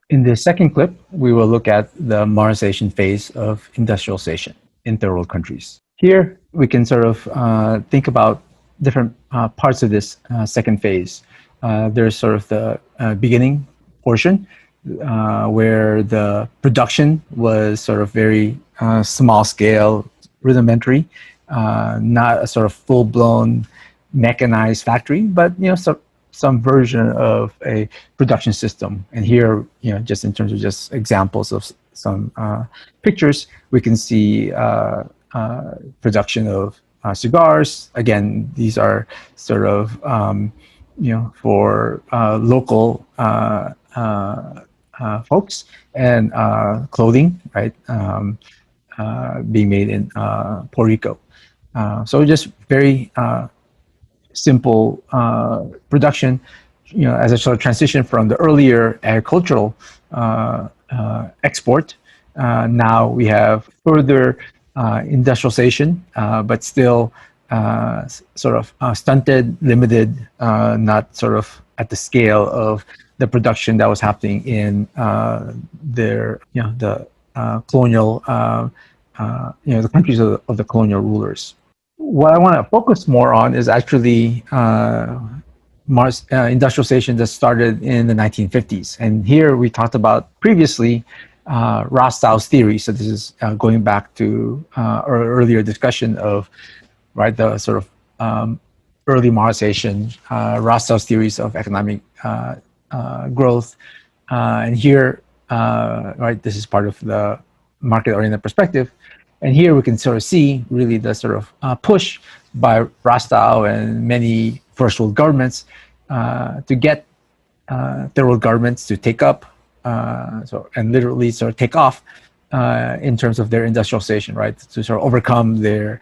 In the second clip, we will look at the modernization phase of industrialization in third world countries. Here, we can sort of think about different parts of this second phase. There's sort of the beginning portion where the production was sort of very small scale, rudimentary, not a sort of full blown mechanized factory, but some version of a production system. And here, just in terms of just examples of some pictures, we can see production of cigars. Again, these are sort of for local folks, and clothing, right? Being made in Puerto Rico. So just very simple production, as a sort of transition from the earlier agricultural export. Now we have further industrialization, but still sort of stunted, limited, not sort of at the scale of the production that was happening in the colonial, the countries of the colonial rulers. What I want to focus more on is actually industrialization that started in the 1950s. And here we talked about previously Rostow's theory. So this is going back to our earlier discussion of the sort of early modernization, Rostow's theories of economic growth. And here, this is part of the market-oriented perspective. And here we can sort of see really the sort of push by Rostow and many first world governments to get third world governments to take up and literally sort of take off in terms of their industrialization, right? To sort of overcome their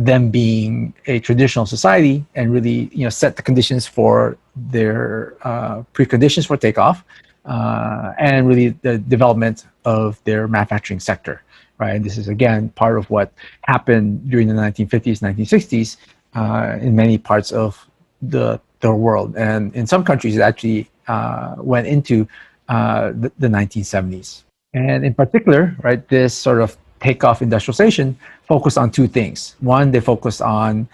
them being a traditional society and really set the conditions for their preconditions for takeoff and really the development of their manufacturing sector. Right. This is again part of what happened during the 1950s, 1960s in many parts of the world, and in some countries it actually went into the 1970s. And in particular, right, this sort of takeoff industrialization focused on two things. One, they focused on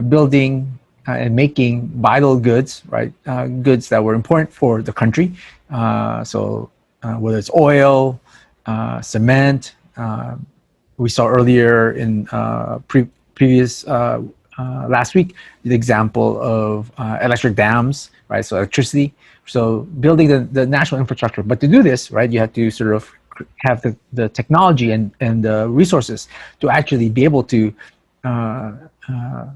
building and making vital goods, right, goods that were important for the country. So whether it's oil, cement. We saw earlier in previous last week the example of electric dams, right? So electricity. So building the national infrastructure. But to do this, right, you have to sort of have the technology and the resources to actually be able to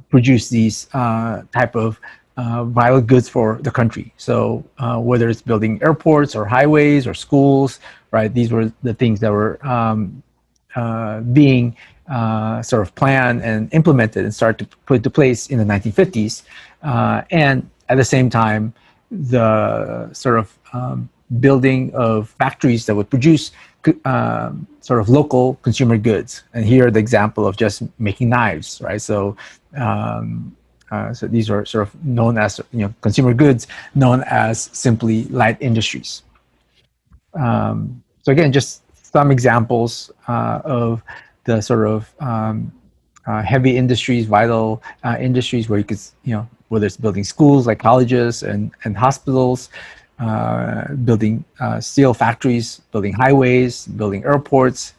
produce these type of vital goods for the country. So whether it's building airports or highways or schools, right? These were the things that were being sort of planned and implemented and started to put into place in the 1950s. And at the same time, the sort of building of factories that would produce sort of local consumer goods. And here, the example of just making knives, right? So so these are sort of known as consumer goods, known as simply light industries. So again, just some examples of the sort of heavy industries, vital industries where you could, whether it's building schools like colleges and hospitals, building steel factories, building highways, building airports,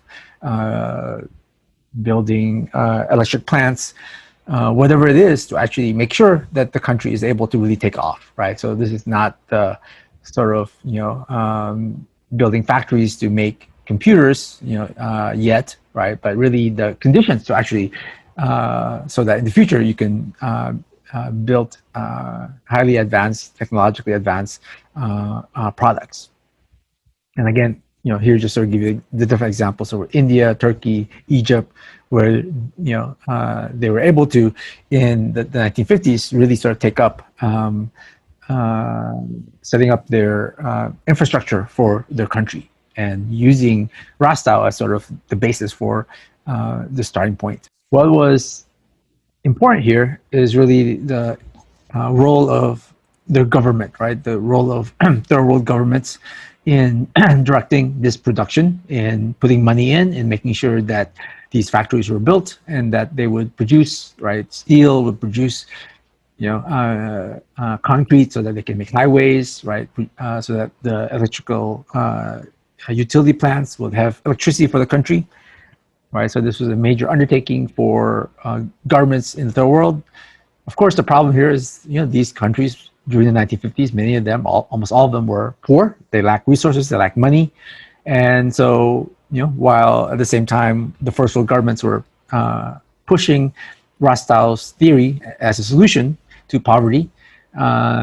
building electric plants, whatever it is to actually make sure that the country is able to really take off, right? So this is not the sort of, building factories to make computers, yet, right? But really the conditions to actually, so that in the future you can build highly advanced, technologically advanced products. And again, here just sort of give you the different examples. So India, Turkey, Egypt, where they were able to in the 1950s really sort of take up setting up their infrastructure for their country and using Rostow as sort of the basis for the starting point. What was important here is really the role of their government, right? The role of third world governments in directing this production, in putting money in making sure that these factories were built and that they would produce, right? Steel would produce, concrete so that they can make highways, right? So that the electrical utility plants would have electricity for the country, right? So this was a major undertaking for governments in the third world. Of course, the problem here is, these countries during the 1950s, many of them, almost all of them were poor. They lacked resources, they lacked money. And so, while at the same time, the first world governments were pushing Rostow's theory as a solution to poverty,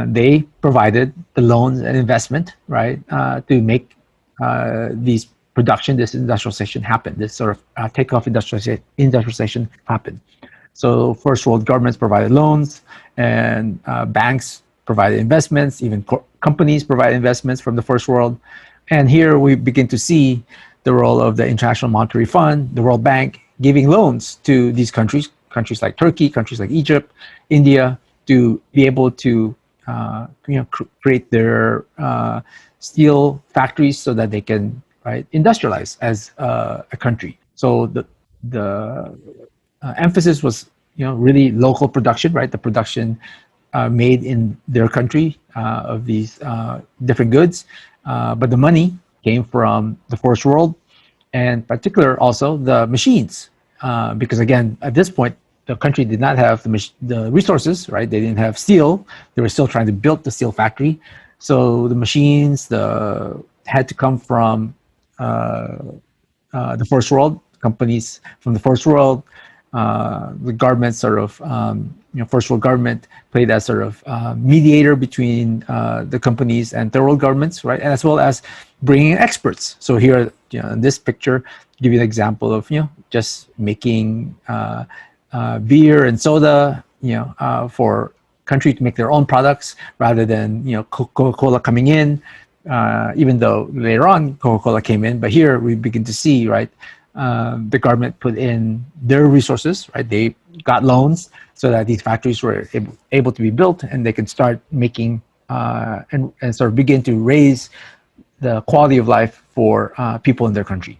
they provided the loans and investment, right, to make these production, this industrialization happen, this sort of takeoff industrialization happen. So first world governments provided loans, and banks provided investments, even companies provide investments from the first world. And here we begin to see the role of the International Monetary Fund, the World Bank, giving loans to these countries, countries like Turkey, countries like Egypt, India, to be able to create their steel factories so that they can, right, industrialize as a country. So the emphasis was, really local production, right? The production made in their country of these different goods, but the money came from the first world, and particular also the machines, because again, at this point, the country did not have the resources, right? They didn't have steel. They were still trying to build the steel factory, so the machines had to come from the first world, companies from the first world. The government sort of, first world government played as sort of mediator between the companies and third world governments, right? And as well as bringing in experts. So here, in this picture, give you an example of, just making beer and soda, for country to make their own products rather than, Coca-Cola coming in. Even though later on Coca-Cola came in, but here we begin to see, right, the government put in their resources, right? They got loans so that these factories were able to be built, and they could start making and sort of begin to raise the quality of life for people in their country.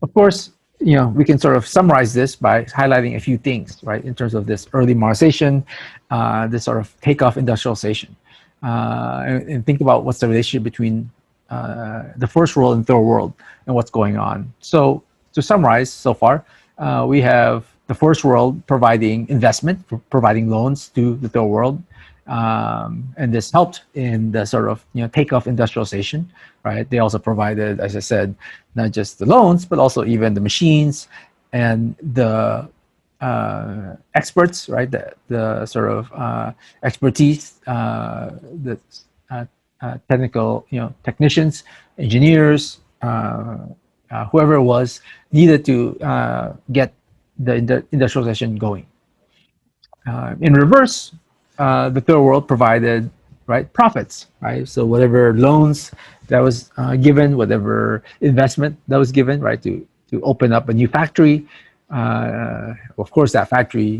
Of course, we can sort of summarize this by highlighting a few things, right, in terms of this early modernization, this sort of takeoff industrialization, and think about what's the relationship between the first world and third world and what's going on. So to summarize so far, we have the first world providing investment, providing loans to the third world. And this helped in the sort of, takeoff industrialization, right? They also provided, as I said, not just the loans, but also even the machines and the experts, right? The sort of expertise, the technical, technicians, engineers, whoever it was, needed to get the industrialization going. In reverse, the third world provided, right, profits, right? So whatever loans that was given, whatever investment that was given, right, to open up a new factory. Of course, that factory,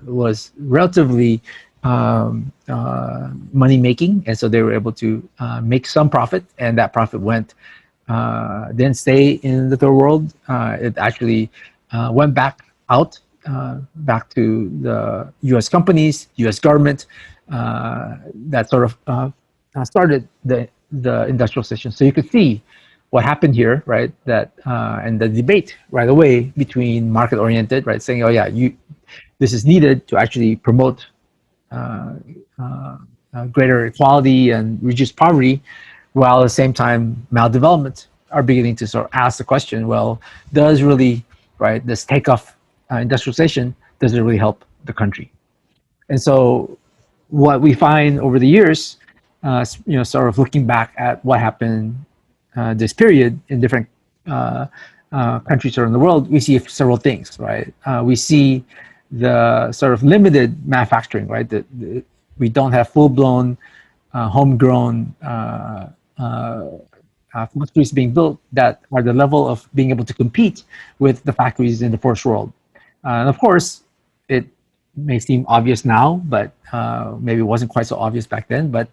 was relatively money making, and so they were able to make some profit, and that profit went didn't stay in the third world. It actually went back out, back to the U.S. companies, U.S. government, that sort of started the industrialization. So you could see what happened here, right? That and the debate right away between market-oriented, right, saying, oh yeah, this is needed to actually promote greater equality and reduce poverty, while at the same time maldevelopment are beginning to sort of ask the question, well, does really, right, this takeoff industrialization, does it really help the country? And so what we find over the years, sort of looking back at what happened this period in different countries around the world, we see several things, right? We see the sort of limited manufacturing, right? We don't have full-blown, homegrown factories being built that are the level of being able to compete with the factories in the first world. And of course, it may seem obvious now, but maybe it wasn't quite so obvious back then. But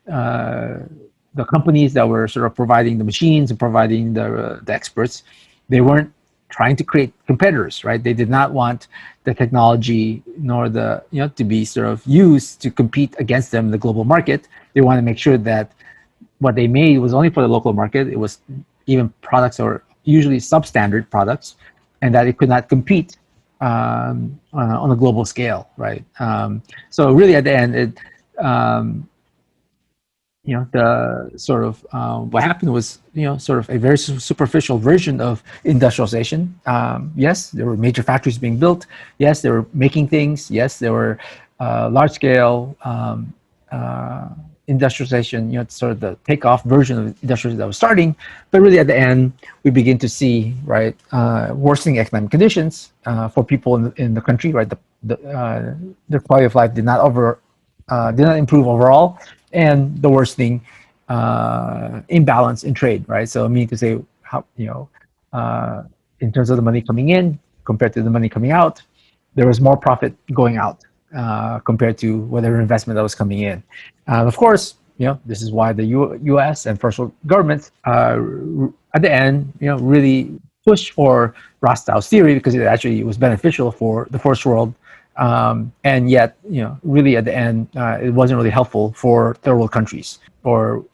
the companies that were sort of providing the machines and providing the experts, they weren't trying to create competitors, right? They did not want the technology nor the, to be sort of used to compete against them in the global market. They want to make sure that what they made was only for the local market. It was even products or usually substandard products, and that it could not compete on a global scale, right? So really, at the end, the sort of what happened was, sort of a very superficial version of industrialization. Yes, there were major factories being built. Yes, they were making things. Yes, there were large scale industrialization, sort of the takeoff version of industrialization that was starting. But really, at the end, we begin to see, right, worsening economic conditions for people in the country, right? Their quality of life did not improve overall, and the worsening imbalance in trade, right? So I mean to say, how, in terms of the money coming in compared to the money coming out, there was more profit going out compared to whatever investment that was coming in. Of course, this is why the U.S. and first world governments at the end, really pushed for Rostow's theory because it actually was beneficial for the first world. And yet, really at the end, it wasn't really helpful for third world countries, or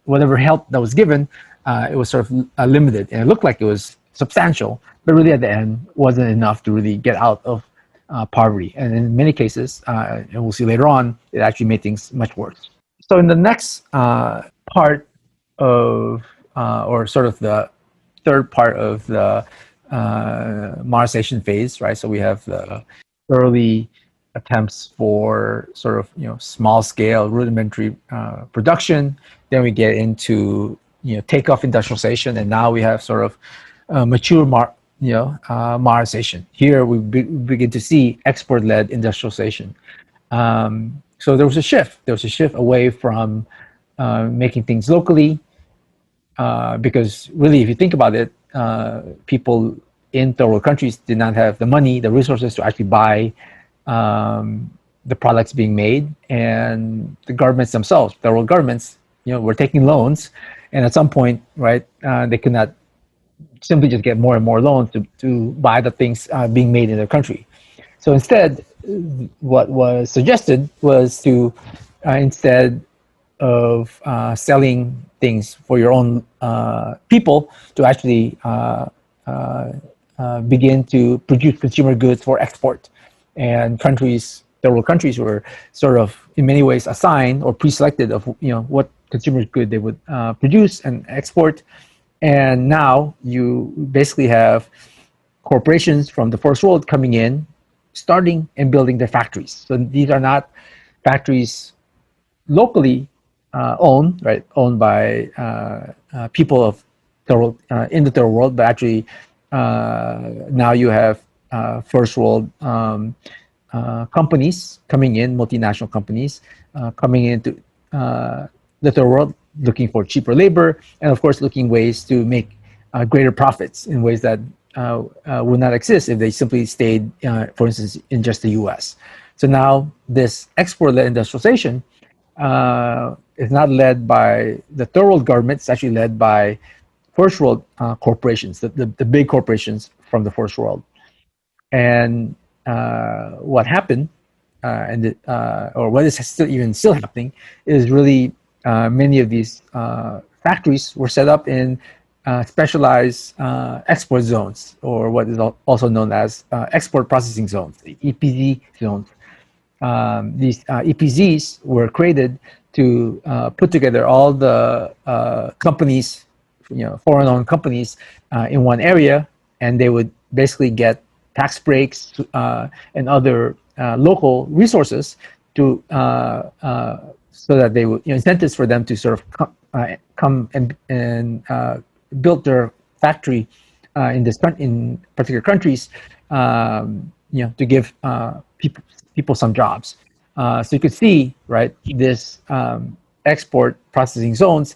whatever help that was given, it was sort of limited, and it looked like it was substantial, but really at the end wasn't enough to really get out of poverty. And in many cases, and we'll see later on, it actually made things much worse. So in the next part of, or sort of the third part of the modernization phase, right? So we have the early attempts for sort of small scale rudimentary production. Then we get into takeoff industrialization, and now we have sort of mature modernization. Here we begin to see export-led industrialization. So there was a shift. There was a shift away from making things locally, because really, if you think about it, people in third world countries did not have the money, the resources to actually buy the products being made, and the governments themselves, third world governments, were taking loans, and at some point, right, they could not simply just get more and more loans to buy the things being made in their country. So instead, what was suggested was to instead of selling things for your own people, to actually begin to produce consumer goods for export. And countries, third world countries, were sort of in many ways assigned or pre-selected of what consumer good they would produce and export. And now you basically have corporations from the first world coming in, starting and building their factories. So these are not factories locally owned, right? Owned by people of third world, in the third world, but actually now you have first world companies coming in, multinational companies coming into the third world, looking for cheaper labor, and of course looking ways to make greater profits in ways that would not exist if they simply stayed, for instance, in just the U.S. So now this export-led industrialization is not led by the third world government. It's actually led by first world corporations, the big corporations from the first world. And what happened, or what is still happening, is really many of these factories were set up in specialized export zones, or what is also known as export processing zones, the EPZ zones. These EPZs were created to put together all the companies, foreign-owned companies in one area, and they would basically get tax breaks and other local resources to so that they would incentives for them to sort of come and build their factory in particular countries, to give people some jobs. So you could see, right, this export processing zones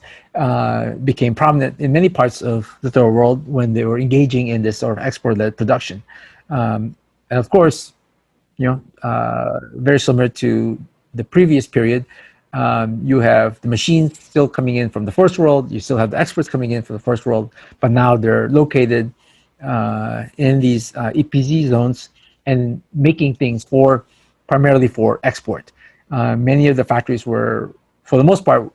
became prominent in many parts of the third world when they were engaging in this sort of export-led production. And of course, very similar to the previous period. You have the machines still coming in from the first world. You still have the experts coming in from the first world, but now they're located in these EPZ zones and making things for primarily for export. Many of the factories were, for the most part,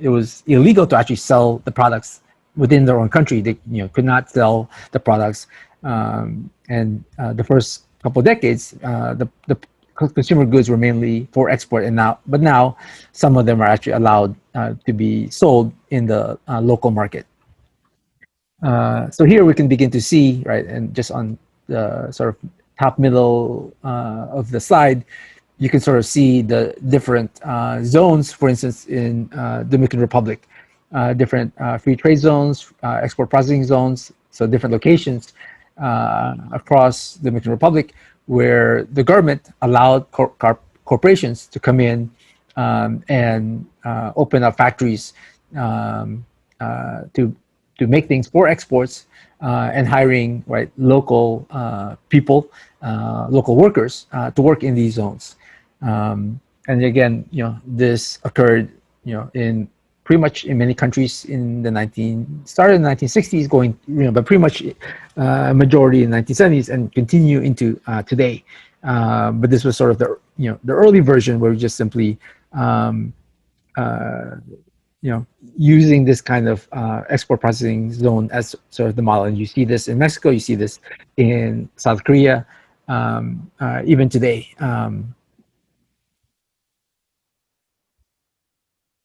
it was illegal to actually sell the products within their own country. They could not sell the products, and the first couple of decades, the consumer goods were mainly for export, and now some of them are actually allowed to be sold in the local market. So here we can begin to see, right, and just on the sort of top middle of the slide, you can sort of see the different zones. For instance, in Dominican Republic, different free trade zones, export processing zones, so different locations across the Dominican Republic, where the government allowed corporations to come in and open up factories to make things for exports, and hiring local people, local workers to work in these zones. And again, this occurred, in pretty much in many countries in the started in the 1960s, going, but pretty much majority in the 1970s and continue into today. But this was sort of the early version, where we just simply uh, using this kind of export processing zone as sort of the model. And you see this in Mexico, you see this in South Korea, even today.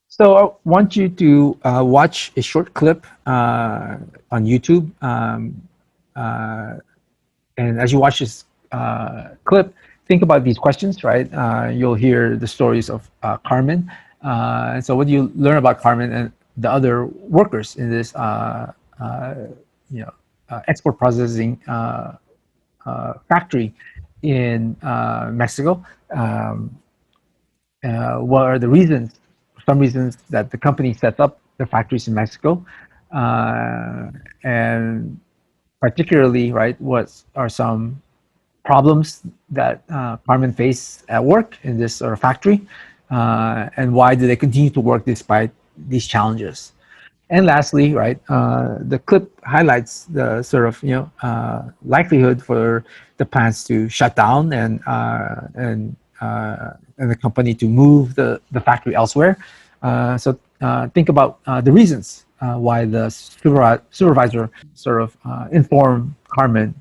So I want you to watch a short clip on YouTube. And as you watch this clip, think about these questions, right? You'll hear the stories of Carmen. And so what do you learn about Carmen and the other workers in this export processing factory in Mexico? What are the reasons, some reasons that the company sets up the factories in Mexico? And particularly, right, what are some problems that Carmen face at work in this sort of factory, and why do they continue to work despite these challenges? And lastly, right, the clip highlights the sort of likelihood for the plants to shut down and the company to move the factory elsewhere. So think about the reasons why the supervisor sort of informed Carmen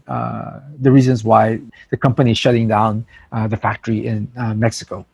the reasons why the company is shutting down the factory in Mexico.